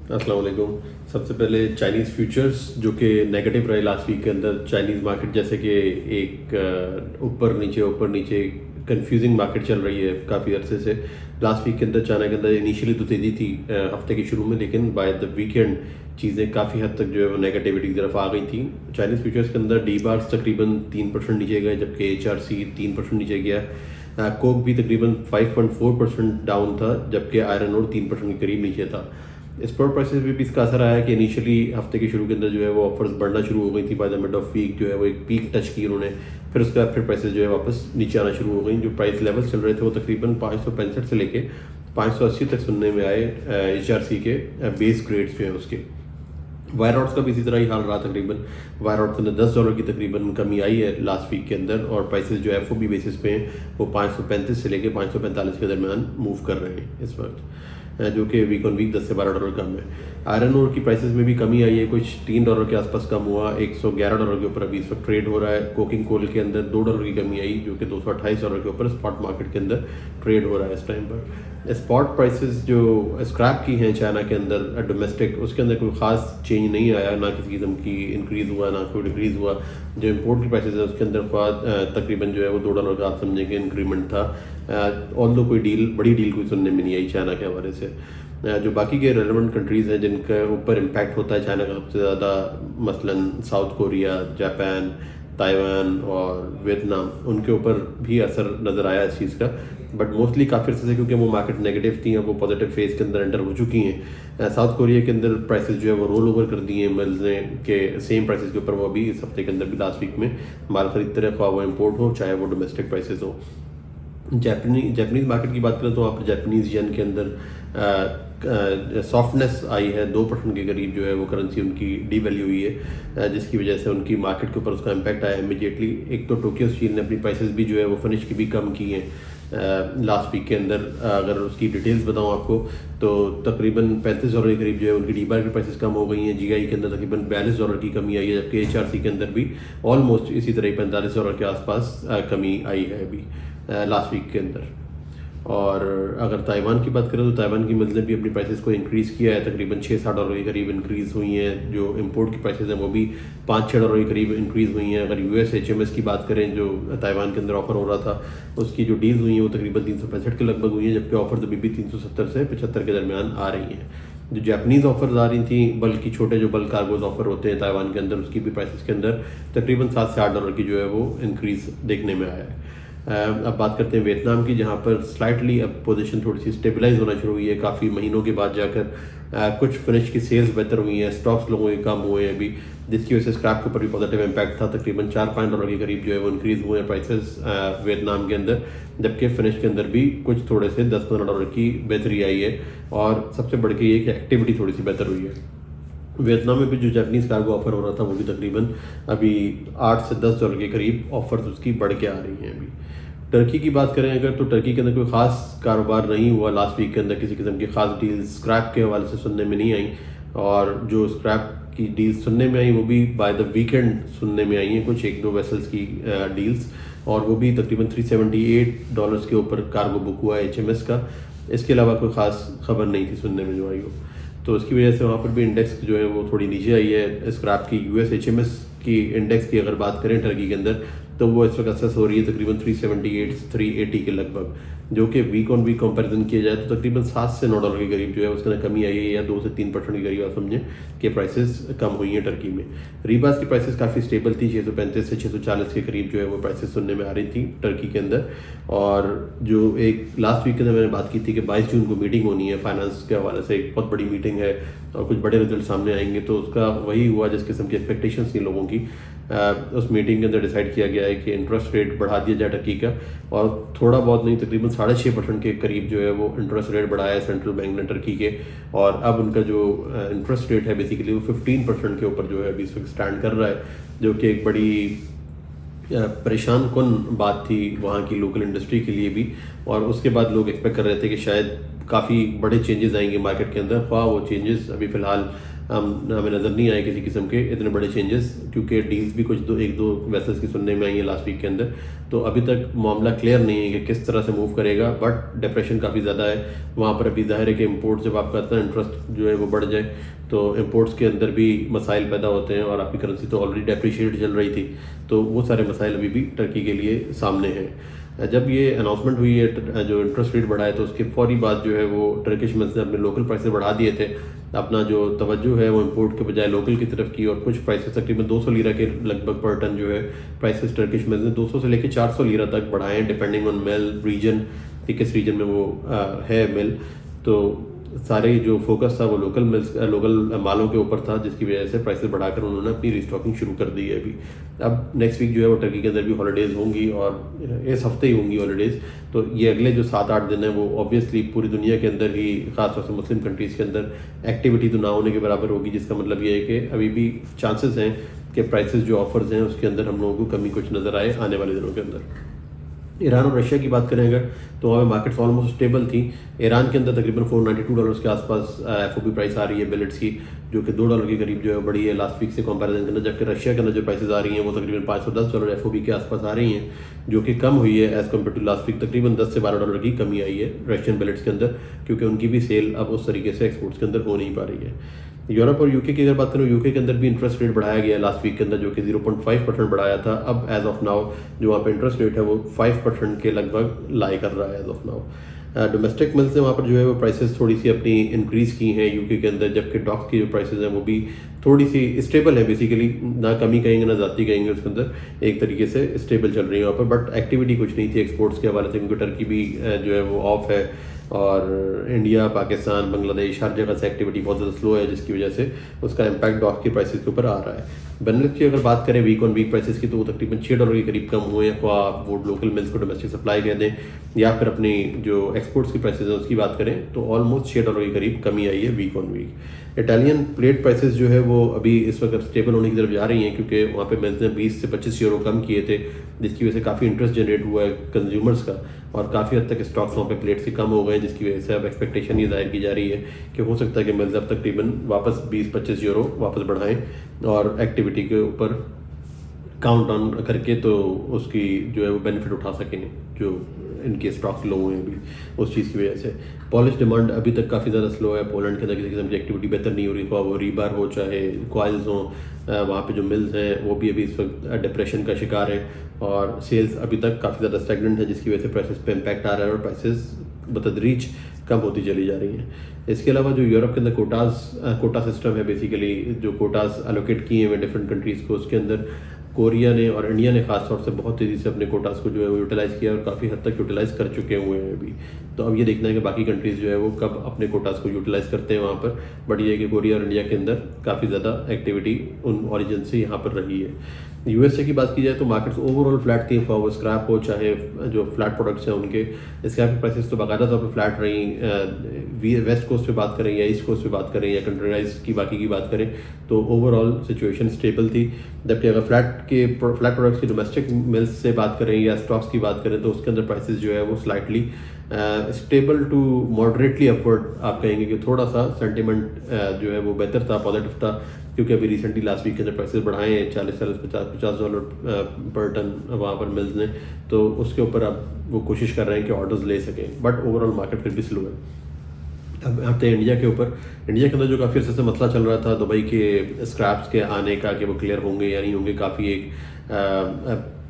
अस्सलाम वालेकुम। सबसे पहले चाइनीज़ फ्यूचर्स जो कि नेगेटिव रहे लास्ट वीक के अंदर। चाइनीज़ मार्केट जैसे कि एक ऊपर नीचे कंफ्यूजिंग मार्केट चल रही है काफ़ी अरसे से। लास्ट वीक के अंदर चाइना के अंदर इनिशियली तो तेज़ी थी हफ्ते के शुरू में, लेकिन बाय द वीकेंड चीज़ें काफ़ी हद तक जो है वो नेगेटिविटी की तरफ आ गई थी। चाइनीज़ फ्यूचर्स के अंदर डी बार्स तकरीबन 3% नीचे गए, जबकि HRC 3% नीचे गया। कोक भी तकरीबन 5.4% डाउन था, जबकि आयरन ओर 3% के करीब नीचे था। स्पॉट प्राइसेस भी इसका असर आया कि इनिशियली हफ्ते के शुरू के अंदर जो है वो ऑफर्स बढ़ना शुरू हो गई थी। By the mid of week जो है वो एक पीक टच की उन्होंने, फिर उसके बाद फिर प्राइसेस जो है वापस नीचे आना शुरू हो गई। जो प्राइस लेवल्स चल रहे थे वो तकरीबन 565 से लेके 580 तक सुनने में आए HRC के बेस ग्रेड्स जो है उसके। वायर रॉड्स का भी इसी तरह ही हाल रहा। तकरीबन वायर रॉड के अंदर $10 की तकरीबन कमी आई है लास्ट वीक के अंदर, और प्राइसेस जो FOB बेसिस पे वो 535 से लेके 545 के दरमियान मूव कर रहे हैं इस वक्त, जो कि वीक ऑन वीक $10 से $12 कम है। आयरन ओर की प्राइसेस में भी कमी आई है, कुछ $3 के आसपास कम हुआ, $111 के ऊपर अभी इस वक्त ट्रेड हो रहा है। कोकिंग कोल के अंदर $2 की कमी आई, जो कि $228 के ऊपर स्पॉट मार्केट के अंदर ट्रेड हो रहा है इस टाइम पर। स्पॉट प्राइसेस जो स्क्रैप की हैं चाइना के अंदर डोमेस्टिक, उसके अंदर कोई ख़ास चेंज नहीं आया, ना किसी किस्म की इंक्रीज़ हुआ ना कोई डिक्रीज़ हुआ। जो इम्पोर्ट की प्राइसेस है उसके अंदर तकरीबन जो है वो $2 का आप समझेंगे इंक्रीमेंट था। ऑल्दो कोई बड़ी डील कोई सुनने में नहीं आई चाइना के हवाले से। जो बाकी के रेलेवेंट कंट्रीज़ हैं जिनके ऊपर इम्पैक्ट होता है चाइना का सबसे ज़्यादा, मसलन साउथ कोरिया, जापान, ताइवान और वियतनाम, उनके ऊपर भी असर नज़र आया इस चीज़ का। बट मोस्टली काफ़ी अर्से से क्योंकि वो मार्केट नेगेटिव थी, वो पॉजिटिव फेज के अंदर एंटर हो चुकी हैं। साउथ कोरिया के अंदर प्राइसेस जो है वो रोल ओवर कर दिए हैं मिल्स ने, के सेम प्राइसेस के ऊपर वो अभी इस हफ्ते के अंदर भी लास्ट वीक में माल खरीदते रहे, ख्वाह वो इम्पोर्ट हो चाहे वो डोमेस्टिक प्राइसेस हो। जापानीज़ मार्केट की बात करें तो वहाँ पर जापानीज़ येन के अंदर सॉफ्टनेस आई है, 2% के करीब जो है वो करेंसी उनकी डीवैल्यू हुई है, जिसकी वजह से उनकी मार्केट के ऊपर उसका इम्पैक्ट आया इमीडिएटली। एक तो टोक्यो स्टील ने अपनी प्राइसेस भी जो है वो फिनिश की भी कम की हैं लास्ट वीक के अंदर। अगर उसकी डिटेल्स बताऊं आपको तो तकरीबन $35 के करीब जो है उनकी डी बार की प्राइसेस कम हो गई हैं। GI के अंदर तकरीबन $42 की कमी आई है, जबकि HRC के अंदर भी ऑलमोस्ट इसी तरह $45 के आसपास कमी आई है अभी लास्ट वीक के अंदर। और अगर ताइवान की बात करें तो ताइवान की मिल्स ने भी अपनी प्राइसेस को इंक्रीज़ किया है, तकरीबन $6-7 के करीब इंक्रीज़ हुई हैं। जो इंपोर्ट की प्राइसेस हैं वो भी $5-6 के करीब इंक्रीज़ हुई हैं। अगर US HMS की बात करें जो ताइवान के अंदर ऑफर हो रहा था, उसकी जो डील्स हुई हैं वो तकरीबन 365 के लगभग हुई हैं, जबकि ऑफर अभी भी 370 से 75 के दरमियान आ रही हैं। जो जापानीज़ ऑफर्स आ रही थी, बल्कि छोटे जो बल्क कार्गोज ऑफर होते हैं ताइवान के अंदर, उसकी भी प्राइसेस के अंदर तकरीबन $7 से $8 की जो है वो इंक्रीज़ देखने में आया है। अब बात करते हैं वियतनाम की, जहाँ पर स्लाइटली अब पोजीशन थोड़ी सी स्टेबलाइज होना शुरू हुई है काफ़ी महीनों के बाद जाकर। कुछ फिनिश की सेल्स बेहतर हुई हैं, स्टॉक्स लोगों के कम हुए हैं अभी, जिसकी वजह से स्क्रैप के ऊपर भी पॉजिटिव इम्पैक्ट था। तकरीबन $4-5 के करीब जो है वो इंक्रीज़ हुए हैं प्राइसेस वियतनाम के अंदर, जबकि फिनिश के अंदर भी कुछ थोड़े से $10-15 की बेहतरी आई है। और सबसे बढ़ के ये कि एक्टिविटी थोड़ी सी बेहतर हुई है। वियतनाम में भी जो जापानीज़ कार्गो ऑफर हो रहा था वो भी तकरीबन अभी $8 से $10 के करीब ऑफर्स उसकी बढ़ के आ रही हैं अभी। टर्की की बात करें अगर, तो टर्की के अंदर कोई ख़ास कारोबार नहीं हुआ लास्ट वीक के अंदर, किसी किस्म की ख़ास डील स्क्रैप के हवाले से सुनने में नहीं आई। और जो स्क्रैप की डील्स सुनने में आई वो भी बाय द वीकेंड सुनने में आई हैं, कुछ 1-2 वेसल्स की डील्स, और वो भी तकरीबन $378 के ऊपर कार्गो बुक हुआ है HMS का। इसके अलावा कोई ख़ास खबर नहीं थी सुनने में जो आई हो, तो इसकी वजह से वहाँ पर भी इंडेक्स जो है वो थोड़ी नीचे आई है। स्क्रैप की US HMS की इंडेक्स की अगर बात करें टर्की के अंदर, तो वो इस वक्त असेस हो रही है तकरीबन 378 से 380 के लगभग, जो कि वीक ऑन वीक कंपैरिजन किया जाए तो तकरीबन $7 से $9 के करीब जो है उसके अंदर कमी आई है, या 2 से 3% के करीब आप समझें कि प्राइसेस कम हुई हैं टर्की में। रीबास की प्राइसेस काफ़ी स्टेबल थी, 635 से 640 के करीब जो है वो प्राइसेस सुनने में आ रही थी टर्की के अंदर। और जो एक लास्ट वीक के अंदर मैंने बात की थी कि 22 जून को मीटिंग होनी है फाइनेंस के हवाले से, एक बहुत बड़ी मीटिंग है और कुछ बड़े रिजल्ट सामने आएंगे, तो उसका वही हुआ जिस किस्म की एक्सपेक्टेशंस थी लोगों की। उस मीटिंग के अंदर डिसाइड किया गया है कि इंटरेस्ट रेट बढ़ा दिया जाए टर्की का, और थोड़ा बहुत नहीं तकरीबन 6.5% के करीब जो है वो इंटरेस्ट रेट बढ़ाया है सेंट्रल बैंक ने टर्की के। और अब उनका जो इंटरेस्ट रेट है बेसिकली वो 15% के ऊपर जो है अभी इस वक्त स्टैंड कर रहा है, जो कि एक बड़ी परेशान कुन बात थी वहाँ की लोकल इंडस्ट्री के लिए भी। और उसके बाद लोग एक्सपेक्ट कर रहे थे कि शायद काफ़ी बड़े चेंजेस आएंगे मार्केट के अंदर। ख्वाह वो चेंजेस अभी फ़िलहाल हमें नज़र नहीं आए किसी किस्म के इतने बड़े चेंजेस, क्योंकि डील्स भी कुछ एक दो वेसल्स की सुनने में आई है लास्ट वीक के अंदर। तो अभी तक मामला क्लियर नहीं है कि किस तरह से मूव करेगा, बट डिप्रेशन काफ़ी ज़्यादा है वहाँ पर। अभी ज़ाहिर है कि इम्पोर्ट जब आपका इतना इंटरेस्ट जो है वो बढ़ जाए तो इम्पोर्ट्स के अंदर भी मसाइल पैदा होते हैं, और आपकी करेंसी तो ऑलरेडी डेप्रिशिएट चल रही थी, तो वो सारे मसाइल अभी भी टर्की के लिए सामने हैं। जब ये अनाउंसमेंट हुई है जो इंटरेस्ट रेट बढ़ाए, तो उसके फौरी बाद जो है वो टर्किश मिल्स ने अपने लोकल प्राइसेस बढ़ा दिए थे। अपना जो तवज्जो है वो इंपोर्ट के बजाय लोकल की तरफ की, और कुछ प्राइसेस तकरीबन 200 लीरा के लगभग पर टन जो है प्राइसेस टर्किश मिल्स ने 200 से लेकर 400 लीरा तक बढ़ाए हैं, डिपेंडिंग ऑन मिल रीजन कि किस रीजन में वो है मिल। तो सारे जो फोकस था वो लोकल मालों के ऊपर था, जिसकी वजह से प्राइसेस बढ़ाकर उन्होंने अपनी रिस्टॉकिंग शुरू कर दी है अभी। अब नेक्स्ट वीक जो है वो टर्की के अंदर भी हॉलीडेज़ होंगी, और इस हफ्ते ही होंगी हॉलीडेज़। तो ये अगले जो 7-8 दिन है वो ऑब्वियसली पूरी दुनिया के अंदर ही, खासतौर से मुस्लिम कंट्रीज़ के अंदर एक्टिविटी तो ना होने के बराबर होगी, जिसका मतलब ये है कि अभी भी चांसेस हैं कि प्राइसेस जो ऑफर्स हैं उसके अंदर हम लोगों को कमी कुछ नज़र आए आने वाले दिनों के अंदर। ईरान और रशिया की बात करें अगर, तो वहाँ पे मार्केट्स ऑलमोस्ट स्टेबल थी। ईरान के अंदर तकरीबन $492 के आसपास FOB प्राइस आ रही है बिलेट्स की, जो कि $2 के करीब जो है बढ़ी है लास्ट वीक से कंपैरिजन के अंदर। जबकि रशिया के अंदर जो प्राइसेस आ रही हैं वो तकरीबन $510 FOB के आसपास आ रही हैं, जो कि कम हुई है as compared to last week. तकरीबन $10 से $12 की कमी आई है रशियन बिलेट्स के अंदर, क्योंकि उनकी भी सेल अब उस तरीके से एक्सपोर्ट्स के अंदर हो नहीं पा रही है। यूरोप और यूके की अगर बात करें, यूके के अंदर भी इंटरेस्ट रेट बढ़ाया गया लास्ट वीक के अंदर, जो कि 0.5% बढ़ाया था। अब एज ऑफ नाउ जो वहाँ पे इंटरेस्ट रेट है वो 5% के लगभग लाई कर रहा है as of now. Domestic mills ने वहाँ पर जो है वो प्राइसेस थोड़ी सी अपनी इंक्रीज़ की हैं यूके के अंदर, जबकि डॉक्स की जो प्राइसेस हैं वो भी थोड़ी सी स्टेबल है बेसिकली, ना कमी कहेंगे ना ज़्यादा कहेंगे, उसके अंदर एक तरीके से स्टेबल चल रही है वहाँ पर। बट एक्टिविटी कुछ नहीं थी एक्सपोर्ट्स के हवाले से, क्योंकि टर्की भी जो है वो ऑफ है, और इंडिया, पाकिस्तान, बांग्लादेश हर जगह से एक्टिविटी बहुत ज़्यादा स्लो है, जिसकी वजह से उसका इम्पैक्ट डॉक की प्राइसेस के ऊपर आ रहा है। बेनेलुक्स की अगर बात करें वीक ऑन वीक प्राइसेस की, तो वो तकरीबन $6 के करीब कम हुए हैं। आप वो लोकल मिल्स को डोमेस्टिक सप्लाई कह दें, या फिर अपनी जो एक्सपोर्ट्स की प्राइसेस हैं उसकी बात करें, तो ऑलमोस्ट $6 के करीब कमी आई है week on week. Italian plate prices जो है वो अभी इस वक्त स्टेबल होने की तरफ जा रही हैं, क्योंकि वहाँ पे मिल्स ने 20 से 25 यूरो कम किए थे, जिसकी वजह से काफ़ी इंटरेस्ट जनरेट हुआ है कंज्यूमर्स का, और काफ़ी हद तक स्टॉक्स वहाँ पे प्लेट से कम हो गए, जिसकी वजह से अब एक्सपेक्टेशन ये जाहिर की जा रही है कि हो सकता है कि मिल्स अब तकरीबन वापस 20-25 यूरो वापस बढ़ाएं, और एक्टिविटी के ऊपर काउंट ऑन करके तो उसकी जो है वो बेनिफिट उठा सकें जो इनके स्टॉक्स लो हुए हैं अभी उस चीज़ की वजह से। पॉलिश डिमांड अभी तक काफ़ी ज़्यादा स्लो है पोलैंड के अंदर, किसी किस्म की एक्टिविटी बेहतर नहीं हो रही, वो रीबार हो चाहे कॉइल्स हों, वहाँ पे जो मिल्स हैं वो भी अभी इस वक्त डिप्रेशन का शिकार है, और सेल्स अभी तक काफ़ी ज़्यादा स्टैग्नेंट है, जिसकी वजह से प्राइसेस पे इम्पैक्ट आ रहा है, और प्राइसेस बतदरीज कम होती चली जा रही हैं। इसके अलावा जो यूरोप के अंदर कोटा सिस्टम है, बेसिकली जो कोटास एलोकेट किए हैं डिफरेंट कंट्रीज़ को, उसके अंदर कोरिया ने और इंडिया ने खास तौर से बहुत तेज़ी से अपने कोटास को जो है वो यूटिलाइज़ किया, और काफ़ी हद तक यूटिलाइज़ कर चुके हुए हैं अभी। तो अब ये देखना है कि बाकी कंट्रीज़ जो है वो कब अपने कोटास को यूटिलाइज़ करते हैं वहाँ पर। बट ये है कि कोरिया और इंडिया के अंदर काफ़ी ज़्यादा एक्टिविटी उन ऑरिजिन से यहाँ पर रही है। यूएसए की बात की जाए तो मार्केट्स ओवरऑल फ्लैट थी, वो स्क्रैप हो चाहे जो फ्लैट प्रोडक्ट्स हैं उनके, स्क्रैप की प्राइसेस तो बाकायदा तौर पर फ्लैट रही। वेस्ट कोस्ट पे बात करें या ईस्ट कोस्ट पे बात करें या कंट्रीराइज की बाकी की बात करें, तो ओवरऑल सिचुएशन स्टेबल थी। जबकि अगर फ्लैट प्रोडक्ट्स की डोमेस्टिक मिल्स से बात करें या स्टॉक्स की बात करें, तो उसके अंदर प्राइसेस जो है वो slightly stable to moderately upward आप कहेंगे कि थोड़ा सा सेंटिमेंट जो है वो बेहतर था, पॉजिटिव था, क्योंकि अभी रिसेंटली लास्ट वीक के अंदर प्राइसेस बढ़ाए हैं $40-50 पर टन वहाँ पर मिल्स ने, तो उसके ऊपर अब वो कोशिश कर रहे हैं कि ऑर्डर्स ले सकें। बट ओवरऑल मार्केट फिर भी स्लो है। अब आते हैं इंडिया के ऊपर। इंडिया के अंदर जो काफ़ी अर्से से मसला चल रहा था दुबई के स्क्रैप्स के आने का कि वो क्लियर होंगे या नहीं होंगे, काफ़ी एक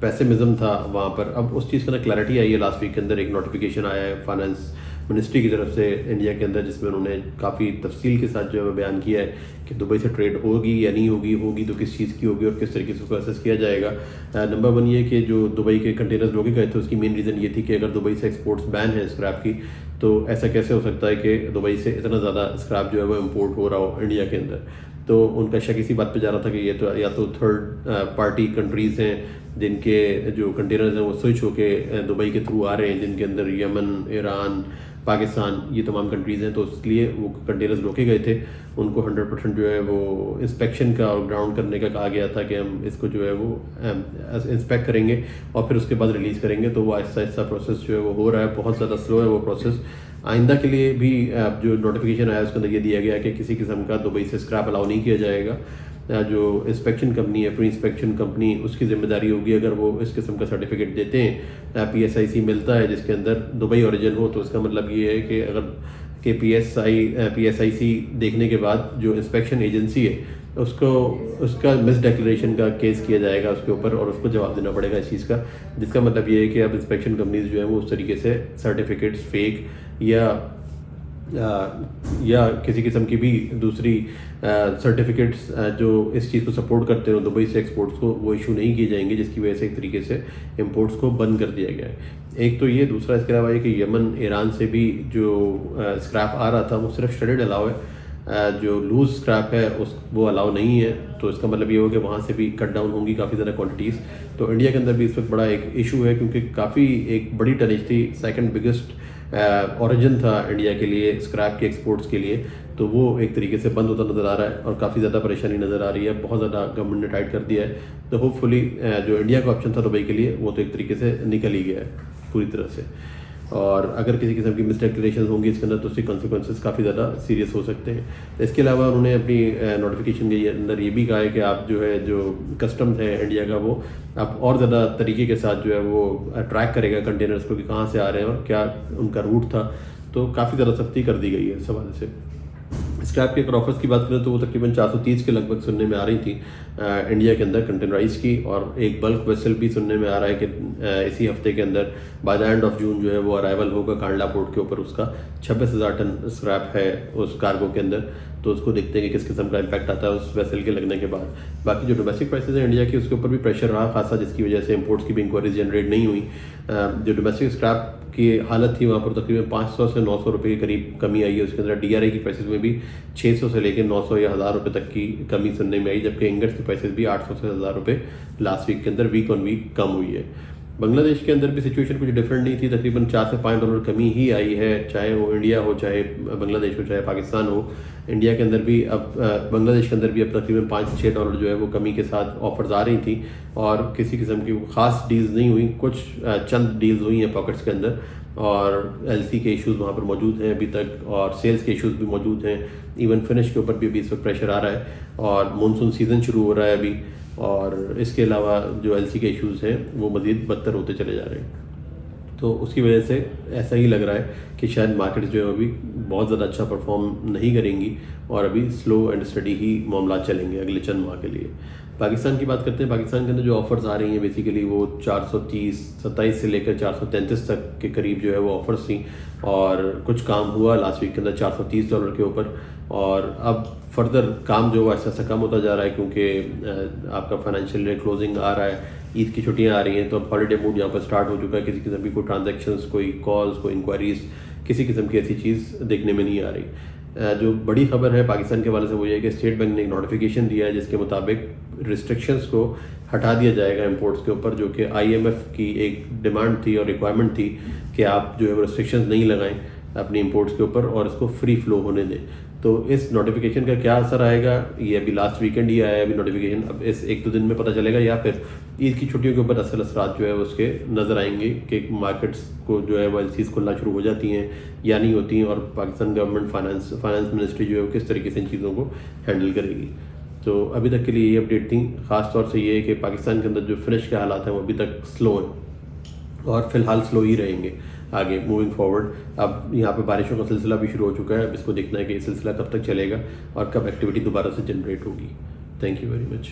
पेसिमिज्म था वहाँ पर। अब उस चीज़ के अंदर क्लैरिटी आई है लास्ट वीक के अंदर, एक नोटिफिकेशन आया है फाइनेंस मिनिस्ट्री की तरफ से इंडिया के अंदर, जिसमें उन्होंने काफ़ी तफसील के साथ जो है बयान किया है कि दुबई से ट्रेड होगी या नहीं होगी, होगी तो किस चीज़ की होगी और किस तरीके से उसको असेस किया जाएगा। नंबर 1 ये कि जो दुबई के कंटेनर्स रोके गए थे उसकी मेन रीज़न ये थी कि अगर दुबई से एक्सपोर्ट्स बैन है स्क्रैप की, तो ऐसा कैसे हो सकता है कि दुबई से इतना ज़्यादा स्क्रैप जो है वो इम्पोर्ट हो रहा हो इंडिया के अंदर। तो उनका शक इसी बात पे जा रहा था कि ये तो या तो थर्ड पार्टी कंट्रीज़ हैं जिनके जो कंटेनर्स हैं वो स्विच होके दुबई के थ्रू आ रहे हैं, जिनके अंदर यमन, ईरान, पाकिस्तान, ये तमाम कंट्रीज़ हैं, तो इसलिए वो कंटेनर्स रोके गए थे। उनको 100% जो है वो इंस्पेक्शन का और ग्राउंड करने का कहा गया था कि हम इसको जो है वो इंस्पेक्ट करेंगे और फिर उसके बाद रिलीज़ करेंगे। तो वो आहिस्ता आहिस्ता प्रोसेस जो है वो हो रहा है, बहुत ज़्यादा स्लो है वो प्रोसेस। आइंदा के लिए भी जो नोटिफिकेशन आया उसके अंदर ये दिया गया कि किसी किस्म का दुबई से स्क्रैप अलाउ नहीं किया जाएगा। जो इंस्पेक्शन कंपनी है, प्री इंस्पेक्शन कंपनी, उसकी जिम्मेदारी होगी अगर वो इस किस्म का सर्टिफिकेट देते हैं, PSIC मिलता है जिसके अंदर दुबई ओरिजिन हो, तो इसका मतलब ये है कि अगर के PSIC देखने के बाद जो इंस्पेक्शन एजेंसी है उसको उसका मिस डिक्लेरेशन का केस किया जाएगा उसके ऊपर और उसको जवाब देना पड़ेगा इस चीज़ का। जिसका मतलब ये है कि अब इंस्पेक्शन कंपनीज जो है वो उस तरीके से सर्टिफिकेट्स फेक या किसी किस्म की भी दूसरी सर्टिफिकेट्स जो इस चीज़ को सपोर्ट करते हो दुबई से एक्सपोर्ट्स को, वो इशू नहीं किए जाएंगे, जिसकी वजह से एक तरीके से इंपोर्ट्स को बंद कर दिया गया है। एक तो ये, दूसरा इसके अलावा ये कि यमन ईरान से भी जो स्क्रैप आ रहा था वो सिर्फ श्रेडेड अलाउ है, जो लूज स्क्रैप है वो अलाउ नहीं है। तो इसका मतलब ये हो कि वहाँ से भी कट डाउन होंगी काफ़ी ज़्यादा क्वांटिटीज़। तो इंडिया के अंदर भी इस वक्त बड़ा एक इशू है क्योंकि काफ़ी एक बड़ी टनेज थी, सेकंड बिगेस्ट ओरिजिन था इंडिया के लिए स्क्रैप के एक्सपोर्ट्स के लिए, तो वो एक तरीके से बंद होता नज़र आ रहा है और काफ़ी ज़्यादा परेशानी नज़र आ रही है। बहुत ज़्यादा गवर्नमेंट ने टाइट कर दिया है। तो होपफुली जो इंडिया का ऑप्शन था दुबई के लिए वो तो एक तरीके से निकल ही गया है पूरी तरह से। और अगर किसी किस्म की मिसडिक्लेरेशन होंगी इसके अंदर तो उसके कॉन्सिक्वेंसेस काफ़ी ज़्यादा सीरियस हो सकते हैं। तो इसके अलावा उन्होंने अपनी नोटिफिकेशन के अंदर ये भी कहा है कि आप जो है जो कस्टम्स है इंडिया का वो आप और ज़्यादा तरीके के साथ जो है वो ट्रैक करेगा कंटेनर्स को कि कहाँ से आ रहे हैं और क्या उनका रूट था। तो काफ़ी ज़्यादा सख्ती कर दी गई है इस हवाले से। स्क्रैप के अगर ऑफर्स की बात करें तो वो तकरीबन 430 के लगभग सुनने में आ रही थी इंडिया के अंदर कंटेनराइज की, और एक बल्क वेसल भी सुनने में आ रहा है कि इसी हफ्ते के अंदर by the end of June जो है वो अराइवल होगा कांडला पोर्ट के ऊपर। उसका 26,000 टन स्क्रैप है उस कार्गो के अंदर। तो उसको देखते हैं कि किस किस्म का इम्पैक्ट आता है उस वेसल के लगने के बाद। बाकी जो डोमेस्टिक प्राइसेस हैं इंडिया की उसके ऊपर भी प्रेशर रहा खासा, जिसकी वजह से इंपोर्ट्स की भी इंक्वायरीज जनरेट नहीं हुई। जो डोमेस्टिक स्क्रैप की हालत थी वहाँ पर तकरीबन 500 से 900 रुपये के करीब कमी आई है। उसके अंदर DRI की प्राइसेस में भी 600 से लेकर 900 या 1000 रुपये तक की कमी सुनने में आई, जबकि इंगट्स की प्राइसेस भी 800 से 1000 रुपये लास्ट वीक के अंदर वीक ऑन वीक कम हुई है। बांग्लादेश के अंदर भी सिचुएशन कुछ डिफरेंट नहीं थी, तकरीबन $4 से $5 कमी ही आई है, चाहे वो इंडिया हो, चाहे बांग्लादेश हो, चाहे पाकिस्तान हो। इंडिया के अंदर भी अब बांग्लादेश के अंदर भी अब तकरीबन $5-6 जो है वो कमी के साथ ऑफर्स आ रही थी और किसी किस्म की खास डील्स नहीं हुई, कुछ चंद डील्स हुई हैं पॉकेट्स के अंदर। और LC के इश्यूज़ वहाँ पर मौजूद हैं अभी तक, और सेल्स के इश्यूज़ भी मौजूद हैं। इवन फिनिश के ऊपर भी इस वक्त प्रेशर आ रहा है और मानसून सीज़न शुरू हो रहा है अभी, और इसके अलावा जो LC के इश्यूज़ हैं वो मज़ीद बदतर होते चले जा रहे हैं। तो उसकी वजह से ऐसा ही लग रहा है कि शायद मार्केट जो है अभी बहुत ज़्यादा अच्छा परफॉर्म नहीं करेंगी और अभी स्लो एंड स्टडी ही मामला चलेंगे अगले चंद माह के लिए। पाकिस्तान की बात करते हैं। पाकिस्तान के अंदर जो ऑफ़र्स आ रही हैं बेसिकली वो 427 से लेकर 433 तक के करीब जो है वो ऑफ़र्स थी, और कुछ काम हुआ लास्ट वीक के अंदर $430 के ऊपर, और अब फर्दर काम जो है ऐसा ऐसा कम होता जा रहा है क्योंकि आपका फाइनेंशियल ईयर क्लोजिंग आ रहा है, ईद की छुट्टियां आ रही हैं, तो अब हॉलीडे मूड यहाँ पर स्टार्ट हो चुका है। किसी किस्म की कोई ट्रांजैक्शंस, कोई कॉल्स, कोई इंक्वायरीज, किसी किस्म की ऐसी चीज़ देखने में नहीं आ रही। जो बड़ी खबर है पाकिस्तान के वाले से वो ये है कि स्टेट बैंक ने एक नोटिफिकेशन दिया है जिसके मुताबिक रिस्ट्रिक्शंस को हटा दिया जाएगा इंपोर्ट्स के ऊपर, जो कि IMF की एक डिमांड थी और रिक्वायरमेंट थी कि आप जो है रिस्ट्रिक्शंस नहीं लगाएं अपनी इंपोर्ट्स के ऊपर और इसको फ्री फ्लो होने दें। तो इस नोटिफिकेशन का क्या असर आएगा, ये अभी लास्ट वीकेंड ही आया है अभी नोटिफिकेशन, अब इस 1-2 दिन में पता चलेगा, या फिर ईद की छुट्टियों के ऊपर असल असरात जो है उसके नज़र आएंगे कि मार्केट्स को जो है वो LCs खुलना शुरू हो जाती हैं या नहीं होती हैं, और पाकिस्तान गवर्नमेंट फाइनेंस मिनिस्ट्री जो है वो किस तरीके से इन चीज़ों को हैंडल करेगी। तो अभी तक के लिए ये अपडेट थी। ख़ास तौर से ये है कि पाकिस्तान के अंदर जो फिनिश के हालात हैं वो अभी तक स्लो हैं और फिलहाल स्लो ही रहेंगे आगे मूविंग फॉरवर्ड। अब यहाँ पे बारिशों का सिलसिला भी शुरू हो चुका है, अब इसको देखना है कि ये सिलसिला कब तक चलेगा और कब एक्टिविटी दोबारा से जनरेट होगी। Thank you very much.